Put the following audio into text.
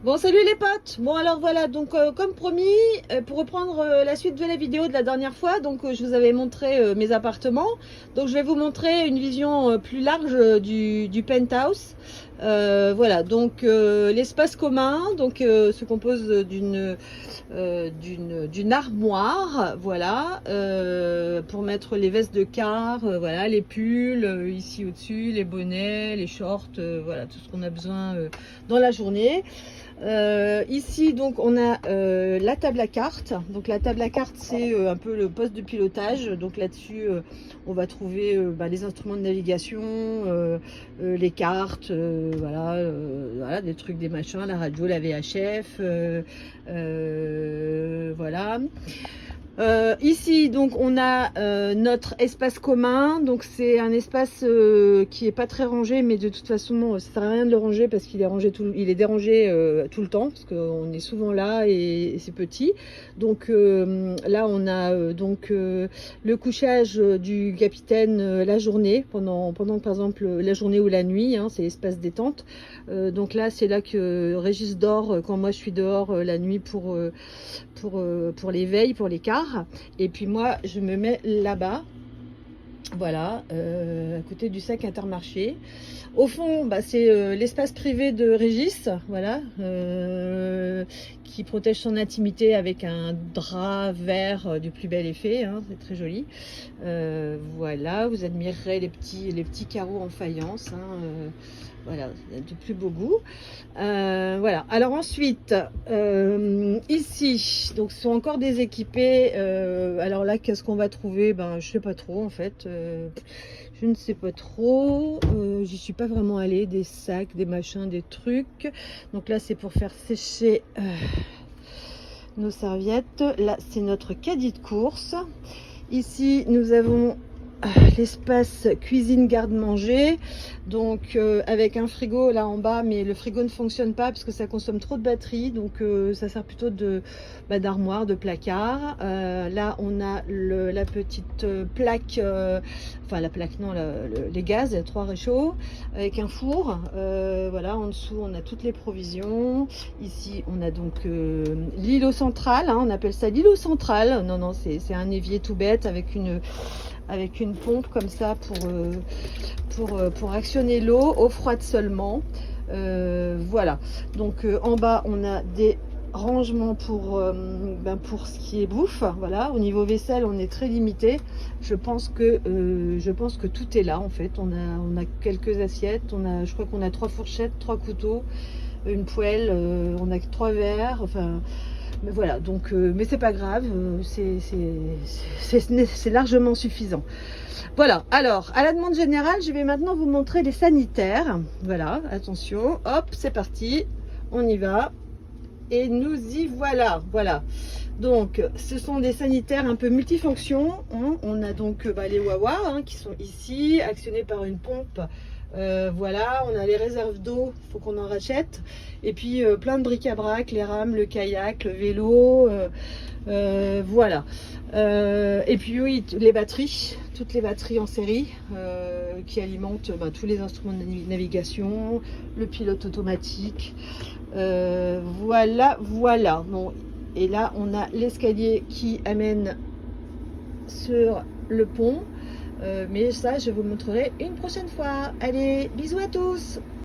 Bon, salut les potes. Bon, alors voilà, donc comme promis, pour reprendre la suite de la vidéo de la dernière fois, donc je vous avais montré mes appartements. Donc je vais vous montrer une vision plus large du penthouse. Voilà, donc l'espace commun donc se compose d'une armoire, voilà, pour mettre les vestes de car, voilà, les pulls ici au-dessus, les bonnets, les shorts, voilà, tout ce qu'on a besoin dans la journée. Ici donc on a la table à cartes. Donc la table à cartes c'est un peu le poste de pilotage. Donc là-dessus on va trouver les instruments de navigation, les cartes, voilà, des trucs, des machins, la radio, la VHF, voilà. Ici donc on a notre espace commun, donc c'est un espace qui est pas très rangé, mais de toute façon ça sert à rien de le ranger parce qu'il est rangé il est dérangé tout le temps parce qu'on est souvent là et c'est petit. Donc là on a le couchage du capitaine la journée pendant par exemple la journée ou la nuit, hein, c'est l'espace détente. Donc là c'est là que Régis dort quand moi je suis dehors la nuit pour l'éveil, pour l'écart. Et puis moi je me mets là-bas, voilà, à côté du sac Intermarché. Au fond c'est l'espace privé de Régis, voilà, qui protège son intimité avec un drap vert du plus bel effet, hein, c'est très joli. Voilà, vous admirerez les petits carreaux en faïence, hein, voilà, du plus beau goût. Voilà, alors ensuite ici donc ce sont encore des équipés. Alors là qu'est-ce qu'on va trouver, je sais pas trop en fait, je ne sais pas trop, j'y suis pas vraiment allée. Des sacs, des machins, des trucs. Donc là c'est pour faire sécher nos serviettes. Là c'est notre caddie de course. Ici nous avons l'espace cuisine garde-manger, donc avec un frigo là en bas, mais le frigo ne fonctionne pas parce que ça consomme trop de batterie, donc ça sert plutôt d'armoire, de placard. Là on a la petite plaque, enfin la plaque non, les gaz, les 3 réchauds avec un four, voilà, en dessous on a toutes les provisions. Ici on a donc l'îlot central, hein, on appelle ça l'îlot central. Non, c'est un évier tout bête avec une pompe comme ça pour actionner l'eau, eau froide seulement. Voilà, donc en bas on a des rangements pour ce qui est bouffe. Voilà, au niveau vaisselle on est très limité. Je pense que tout est là en fait. On a quelques assiettes, je crois qu'on a 3 fourchettes, 3 couteaux, une poêle, on a 3 verres, enfin. Mais voilà, donc, mais c'est pas grave, c'est largement suffisant. Voilà, alors, à la demande générale, je vais maintenant vous montrer les sanitaires. Voilà, attention, hop, c'est parti, on y va. Et nous y voilà, voilà. Donc, ce sont des sanitaires un peu multifonctions, hein. On a donc les Wawa, hein, qui sont ici, actionnés par une pompe. Voilà, on a les réserves d'eau, il faut qu'on en rachète. Et puis plein de bric-à-brac, les rames, le kayak, le vélo, voilà. Et puis oui, les batteries, toutes les batteries en série qui alimentent tous les instruments de navigation, le pilote automatique. Voilà. Bon, et là on a l'escalier qui amène sur le pont, mais ça je vous montrerai une prochaine fois. Allez, bisous à tous.